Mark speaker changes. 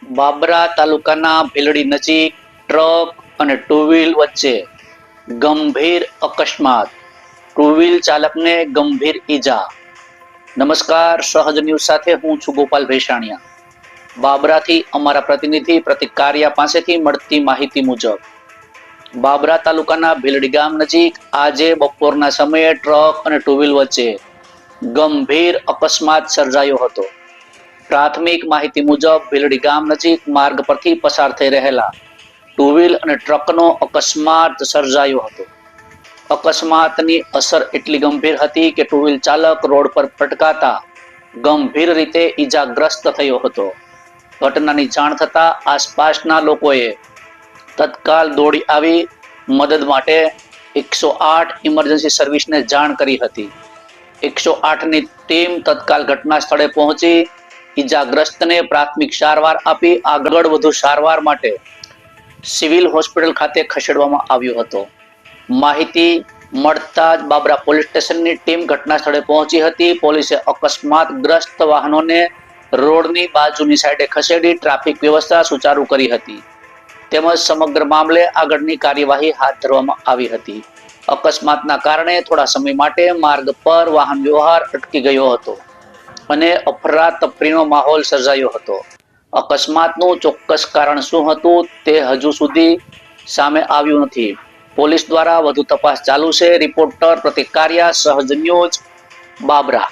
Speaker 1: બાબરા તાલુકાના ભીલડી નજીક ટ્રક અને ટુ વ્હીલ વચ્ચે ગંભીર અકસ્માત, ટુ વ્હીલ ચાલકને ગંભીર ઈજા। નમસ્કાર, સહજ ન્યૂઝ સાથે હું છું ગોપાલ ભેસાણિયા। બાબરાથી અમારા પ્રતિનિધિ પ્રતિક કારિયા પાસેથી મળતી માહિતી મુજબ બાબરા તાલુકાના ભીલડી ગામ નજીક આજે બપોરના સમયે ટ્રક અને ટુ વ્હીલ વચ્ચે ગંભીર અકસ્માત સર્જાયો હતો। પ્રાથમિક માહિતી મુજબ ભીલડી ગામ નજીક માર્ગ પરથી પસાર થઈ રહેલા ટુ વ્હીલ અને ટ્રકનો અકસ્માત સર્જાયો હતો। અકસ્માતની અસર એટલી ગંભીર હતી કે ટુ વ્હીલ ચાલક રોડ પર પટકાતા ગંભીર રીતે ઈજાગ્રસ્ત થયો હતો। ઘટનાની જાણ થતા આસપાસના લોકોએ તત્કાલ દોડી આવી મદદ માટે 108 ઇમરજન્સી સર્વિસને જાણ કરી હતી। 108ની ટીમ તત્કાલ ઘટના સ્થળે પહોંચી ઈજાગ્રસ્તને પ્રાથમિક સારવાર આપી આગળ વધુ સારવાર માટે સિવિલ હોસ્પિટલ ખાતે ખસેડવામાં આવ્યો હતો। માહિતી મળતા જ બાબરા પોલીસ સ્ટેશનની ટીમ ઘટના સ્થળે પહોંચી હતી। પોલીસે અકસ્માતગ્રસ્ત વાહનોને રોડની બાજુની સાઈડે ખસેડી ટ્રાફિક વ્યવસ્થા સુચારુ કરી હતી તેમજ સમગ્ર મામલે આગળની કાર્યવાહી હાથ ધરવામાં આવી હતી। અકસ્માતના કારણે થોડા સમય માટે માર્ગ પર વાહન વ્યવહાર અટકી ગયો હતો અને અફરાતફરીનો માહોલ સર્જાયો હતો। અકસ્માતનું ચોક્કસ કારણ શું હતું તે હજુ સુધી સામે આવ્યું નથી। પોલીસ દ્વારા વધુ તપાસ ચાલુ છે। રિપોર્ટર પ્રતિક કારિયા, સહજ ન્યૂઝ, બાબરા।